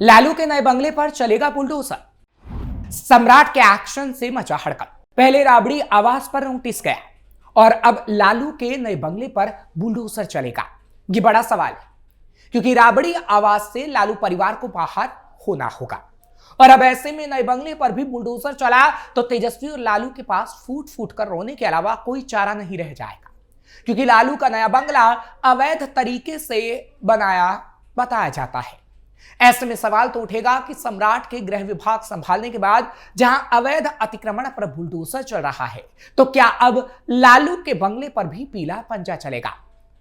लालू के नए बंगले पर चलेगा बुलडोजर। सम्राट के एक्शन से मचा हड़कंप। पहले राबड़ी आवास पर नोटिस गया और अब लालू के नए बंगले पर बुलडोजर चलेगा। ये बड़ा सवाल है क्योंकि राबड़ी आवास से लालू परिवार को बाहर होना होगा और अब ऐसे में नए बंगले पर भी बुलडोजर चला तो तेजस्वी और लालू के पास फूट फूट कर रोने के अलावा कोई चारा नहीं रह जाएगा, क्योंकि लालू का नया बंगला अवैध तरीके से बनाया बताया जाता है। ऐसे में सवाल तो उठेगा कि सम्राट के गृह विभाग संभालने के बाद जहां अवैध अतिक्रमण पर बुलडोजर चल रहा है, तो क्या अब लालू के बंगले पर भी पीला पंजा चलेगा?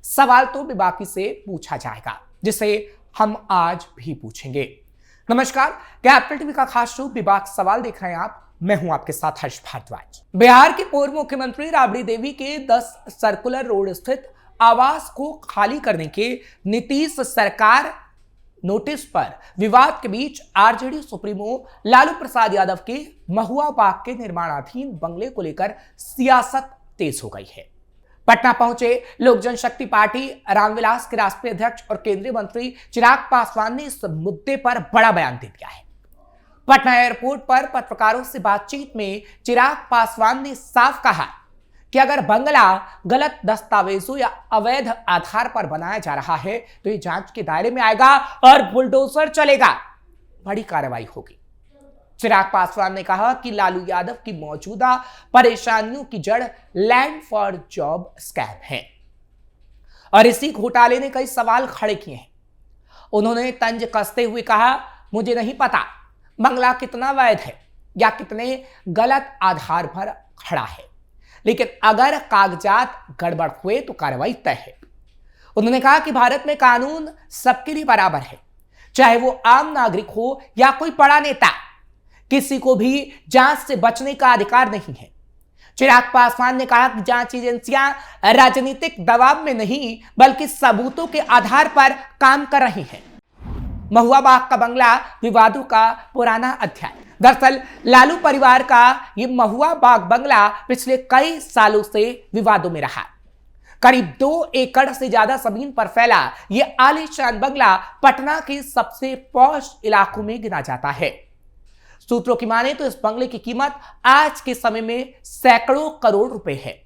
सवाल तो बेबाकी से पूछा जाएगा, जिसे हम आज भी पूछेंगे। नमस्कार, कैपिटल टीवी का खास शो विभाग सवाल देख रहे हैं आप। मैं हूं आपके साथ हर्ष भारद्वाज। बिहार की पूर्व मुख्यमंत्री राबड़ी देवी के 10 सर्कुलर रोड स्थित आवास को खाली करने के नीतीश सरकार नोटिस पर विवाद के बीच आरजेडी सुप्रीमो लालू प्रसाद यादव के महुआ बाग के निर्माणाधीन बंगले को लेकर सियासत तेज हो गई है। पटना पहुंचे लोक जनशक्ति पार्टी रामविलास के राष्ट्रीय अध्यक्ष और केंद्रीय मंत्री चिराग पासवान ने इस मुद्दे पर बड़ा बयान दे दिया है। पटना एयरपोर्ट पर पत्रकारों से बातचीत में चिराग पासवान ने साफ कहा कि अगर बंगला गलत दस्तावेजों या अवैध आधार पर बनाया जा रहा है तो ये जांच के दायरे में आएगा और बुलडोजर चलेगा, बड़ी कार्रवाई होगी। चिराग पासवान ने कहा कि लालू यादव की मौजूदा परेशानियों की जड़ लैंड फॉर जॉब स्कैम है और इसी घोटाले ने कई सवाल खड़े किए हैं। उन्होंने तंज कसते हुए कहा, मुझे नहीं पता बंगला कितना वैध है या कितने गलत आधार पर खड़ा है, लेकिन अगर कागजात गड़बड़ हुए तो कार्रवाई तय है। उन्होंने कहा कि भारत में कानून सबके लिए बराबर है, चाहे वो आम नागरिक हो या कोई बड़ा नेता, किसी को भी जांच से बचने का अधिकार नहीं है। चिराग पासवान ने कहा कि जांच एजेंसियां राजनीतिक दबाव में नहीं बल्कि सबूतों के आधार पर काम कर रही हैं। महुआ बाग का बंगला विवादों का पुराना अध्याय। दरअसल लालू परिवार का ये महुआ बाग बंगला पिछले कई सालों से विवादों में रहा। करीब 2 एकड़ से ज्यादा जमीन पर फैला ये आलीशान बंगला पटना के सबसे पॉश इलाकों में गिना जाता है। सूत्रों की माने तो इस बंगले की कीमत आज के समय में सैकड़ों करोड़ रुपए है।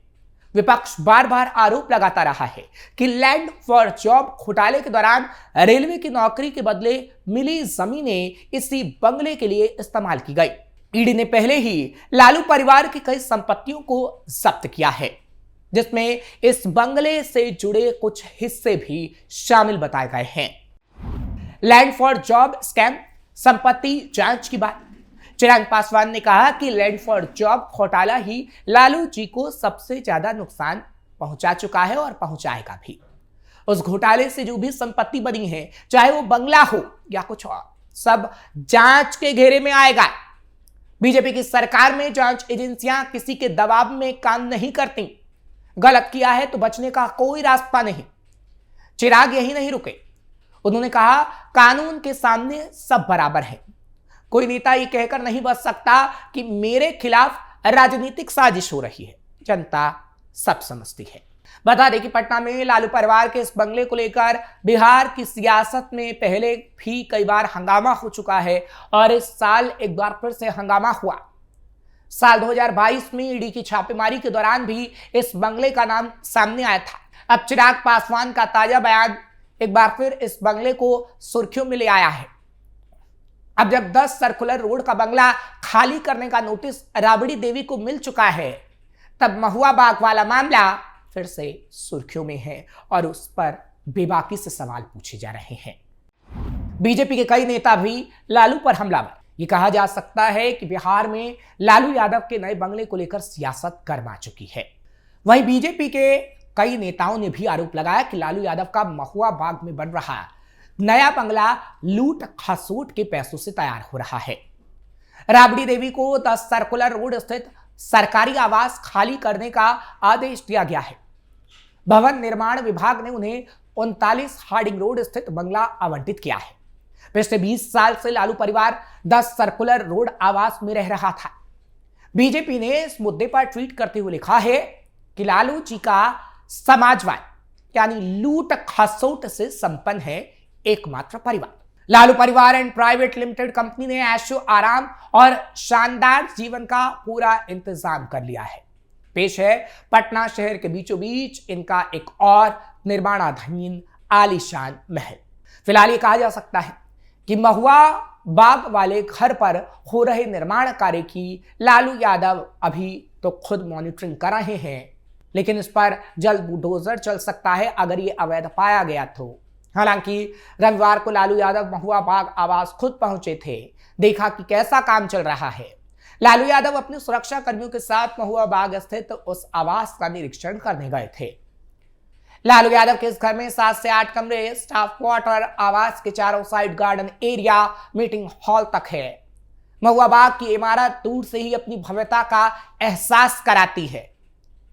विपक्ष बार बार आरोप लगाता रहा है कि लैंड फॉर जॉब घोटाले के दौरान रेलवे की नौकरी के बदले मिली जमीनें इसी बंगले के लिए इस्तेमाल की गई। ईडी ने पहले ही लालू परिवार की कई संपत्तियों को जब्त किया है, जिसमें इस बंगले से जुड़े कुछ हिस्से भी शामिल बताए गए हैं। लैंड फॉर जॉब स्कैम, संपत्ति जांच की बात। चिराग पासवान ने कहा कि लैंड फॉर जॉब घोटाला ही लालू जी को सबसे ज्यादा नुकसान पहुंचा चुका है और पहुंचाएगा भी। उस घोटाले से जो भी संपत्ति बनी है, चाहे वो बंगला हो या कुछ और, सब जांच के घेरे में आएगा। बीजेपी की सरकार में जांच एजेंसियां किसी के दबाव में काम नहीं करती। गलत किया है तो बचने का कोई रास्ता नहीं। चिराग यही नहीं रुके। उन्होंने कहा, कानून के सामने सब बराबर है। कोई नेता ये कहकर नहीं बच सकता कि मेरे खिलाफ राजनीतिक साजिश हो रही है। जनता सब समझती है। बता दें कि पटना में लालू परिवार के इस बंगले को लेकर बिहार की सियासत में पहले भी कई बार हंगामा हो चुका है और इस साल एक बार फिर से हंगामा हुआ। साल 2022 में ईडी की छापेमारी के दौरान भी इस बंगले का नाम सामने आया था। अब चिराग पासवान का ताजा बयान एक बार फिर इस बंगले को सुर्खियों में ले आया है। अब जब 10 सर्कुलर रोड का बंगला खाली करने का नोटिस राबड़ी देवी को मिल चुका है, तब महुआ बाग वाला मामला फिर से सुर्खियों में है और उस पर बेबाकी से सवाल पूछे जा रहे हैं। बीजेपी के कई नेता भी लालू पर हमलावर। ये कहा जा सकता है कि बिहार में लालू यादव के नए बंगले को लेकर सियासत गर्मा चुकी है। वहीं बीजेपी के कई नेताओं ने भी आरोप लगाया कि लालू यादव का महुआ बाग में बन रहा नया बंगला लूट खसोट के पैसों से तैयार हो रहा है। राबड़ी देवी को 10 सर्कुलर रोड स्थित सरकारी आवास खाली करने का आदेश दिया गया है। भवन निर्माण विभाग ने उन्हें 39 हार्डिंग रोड स्थित बंगला आवंटित किया है। पिछले 20 साल से लालू परिवार 10 सर्कुलर रोड आवास में रह रहा था। बीजेपी ने इस मुद्दे पर ट्वीट करते हुए लिखा है कि लालू जी का समाजवाद यानी लूट खसोट से संपन्न है एकमात्र परिवार। लालू परिवार एंड प्राइवेट लिमिटेड कंपनी ने ऐशो आराम और शानदार जीवन का पूरा इंतजाम कर लिया है। पेश है पटना शहर के बीचों बीच इनका एक और निर्माणाधीन आलीशान महल। फिलहाल ये कहा जा सकता है कि महुआ बाग वाले घर पर हो रहे निर्माण कार्य की लालू यादव अभी तो खुद मॉनिटरिंग कर रहे हैं, लेकिन इस पर जल्द बुलडोजर चल सकता है अगर ये अवैध पाया गया तो। हालांकि रविवार को लालू यादव महुआ बाग आवास खुद पहुंचे थे, देखा कि कैसा काम चल रहा है। लालू यादव अपने सुरक्षा कर्मियों के साथ महुआ बाग स्थित उस आवास का निरीक्षण करने गए थे। लालू यादव के इस घर में 7 से 8 कमरे, स्टाफ क्वार्टर, आवास के चारों side garden area, meeting hall तक है। महुआ बाग की इमारत दूर से ही अपनी भव्यता का एहसास कराती है,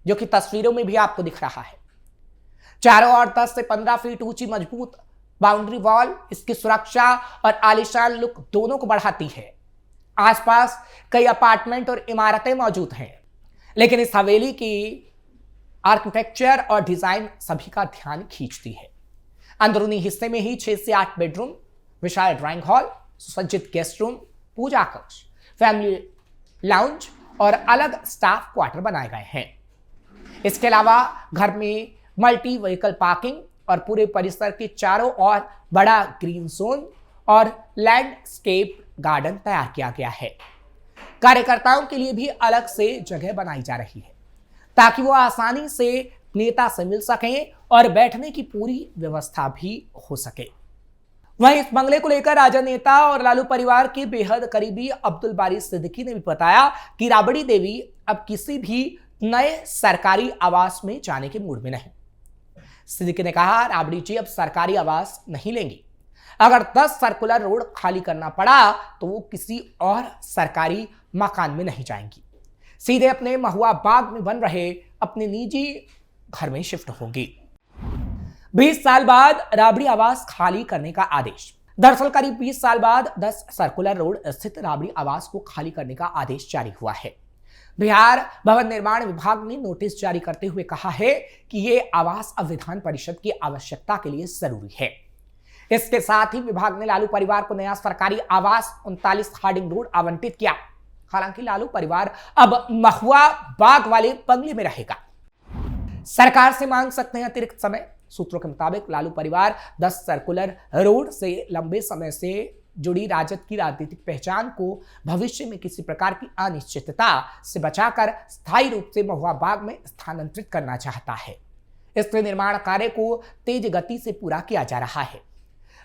जो कि तस्वीरों में भी आपको दिख रहा है। चारों ओर 10 से 15 फीट ऊंची मजबूत बाउंड्री वॉल इसकी सुरक्षा और आलीशान लुक दोनों को बढ़ाती है। आसपास कई अपार्टमेंट और इमारतें मौजूद हैं, लेकिन इस हवेली की आर्किटेक्चर और डिजाइन सभी का ध्यान खींचती है। अंदरूनी हिस्से में ही 6 से 8 बेडरूम, विशाल ड्राइंग हॉल, सुसज्जित गेस्ट रूम, पूजा कक्ष, फैमिली लाउंज और अलग स्टाफ क्वार्टर बनाए गए हैं। इसके अलावा घर में मल्टी व्हीकल पार्किंग और पूरे परिसर के चारों ओर बड़ा ग्रीन जोन और लैंडस्केप गार्डन तैयार किया गया है। कार्यकर्ताओं के लिए भी अलग से जगह बनाई जा रही है ताकि वो आसानी से नेता से मिल सकें और बैठने की पूरी व्यवस्था भी हो सके। वहीं इस बंगले को लेकर राजद नेता और लालू परिवार के बेहद करीबी अब्दुल बारी सिद्दीकी ने भी बताया कि राबड़ी देवी अब किसी भी नए सरकारी आवास में जाने के मूड में नहीं। सिद्दीकी ने कहा, राबड़ी जी अब सरकारी आवास नहीं लेंगी। अगर 10 सर्कुलर रोड खाली करना पड़ा तो वो किसी और सरकारी मकान में नहीं जाएंगी, सीधे अपने महुआ बाग में बन रहे अपने निजी घर में शिफ्ट होंगी। 20 साल बाद राबड़ी आवास खाली करने का आदेश। दरअसल करीब 20 साल बाद 10 सर्कुलर रोड स्थित राबड़ी आवास को खाली करने का आदेश जारी हुआ है। बिहार भवन निर्माण विभाग ने नोटिस जारी करते हुए कहा है कि ये आवास अब विधान परिषद की आवश्यकता के लिए जरूरी है। इसके साथ ही विभाग ने लालू परिवार को नया सरकारी आवास 39 हार्डिंग रोड आवंटित किया। हालांकि लालू परिवार अब महुआ बाग वाले बंगले में रहेगा। सरकार से मांग सकते हैं अतिरिक्त समय। सूत्रों के मुताबिक लालू परिवार 10 सर्कुलर रोड से लंबे समय से जुड़ी राजद की राजनीतिक पहचान को भविष्य में किसी प्रकार की अनिश्चितता से बचाकर स्थायी रूप से महुआ बाग में स्थानांतरित करना चाहता है। इसलिए निर्माण कार्य को तेज गति से पूरा किया जा रहा है।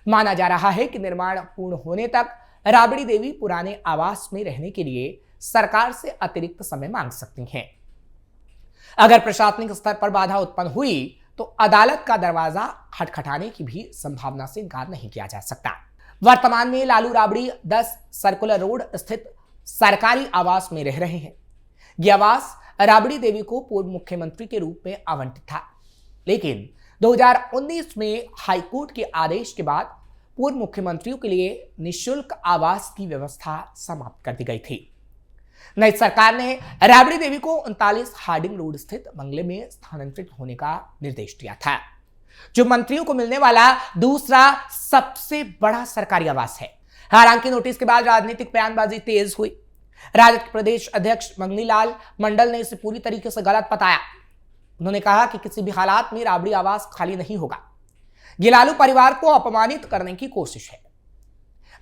माना जा रहा है कि निर्माण पूर्ण होने तक राबड़ी देवी पुराने आवास में रहने के लिए सरकार से अतिरिक्त समय मांग सकती हैं। अगर प्रशासनिक स्तर पर बाधा उत्पन्न हुई तो अदालत का दरवाजा खटखटाने की भी संभावना से इनकार नहीं किया जा सकता। वर्तमान में लालू राबड़ी 10 सर्कुलर रोड स्थित सरकारी आवास में रह रहे हैं। यह आवास राबड़ी देवी को पूर्व मुख्यमंत्री के रूप में आवंटित था, लेकिन 2019 में हाईकोर्ट के आदेश के बाद पूर्व मुख्यमंत्रियों के लिए निःशुल्क आवास की व्यवस्था समाप्त कर दी गई थी। नई सरकार ने राबड़ी देवी को 39 हार्डिंग रोड स्थित बंगले में स्थानांतरित होने का निर्देश दिया था, जो मंत्रियों को मिलने वाला दूसरा सबसे बड़ा सरकारी आवास है। हालांकि नोटिस के बाद राजनीतिक बयानबाजी तेज हुई। राजद के प्रदेश अध्यक्ष मंगनी लाल मंडल ने इसे पूरी तरीके से गलत बताया। उन्होंने कहा कि किसी भी हालात में राबड़ी आवास खाली नहीं होगा। ये लालू परिवार को अपमानित करने की कोशिश है।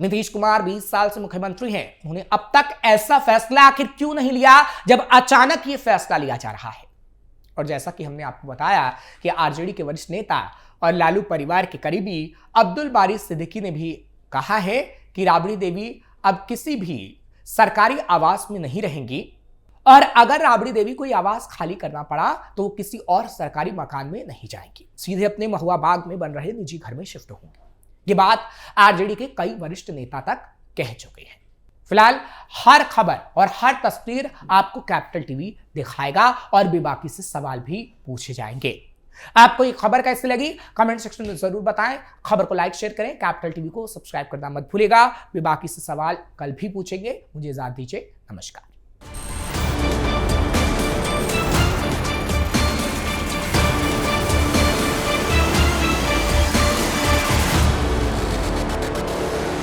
नीतीश कुमार 20 साल से मुख्यमंत्री हैं। उन्होंने अब तक ऐसा फैसला आखिर क्यों नहीं लिया जब अचानक ये फैसला लिया जा रहा है। और जैसा कि हमने आपको बताया कि आरजेडी के वरिष्ठ नेता और लालू परिवार के करीबी अब्दुल बारी सिद्दीकी ने भी कहा है कि राबड़ी देवी अब किसी भी सरकारी आवास में नहीं रहेंगी और अगर राबड़ी देवी को यह आवास खाली करना पड़ा तो वो किसी और सरकारी मकान में नहीं जाएंगी, सीधे अपने महुआ बाग में बन रहे निजी घर में शिफ्ट होंगे। ये बात आरजेडी के कई वरिष्ठ नेता तक कह चुके हैं। फिलहाल हर खबर और हर तस्वीर आपको कैपिटल टीवी दिखाएगा और बेबाकी से सवाल भी पूछे जाएंगे। आपको ये खबर कैसी लगी कमेंट सेक्शन में जरूर बताएं। खबर को लाइक शेयर करें, कैपिटल टीवी को सब्सक्राइब करना मत भूलिएगा। बेबाकी से सवाल कल भी पूछेंगे। मुझे इजाजत दीजिए, नमस्कार।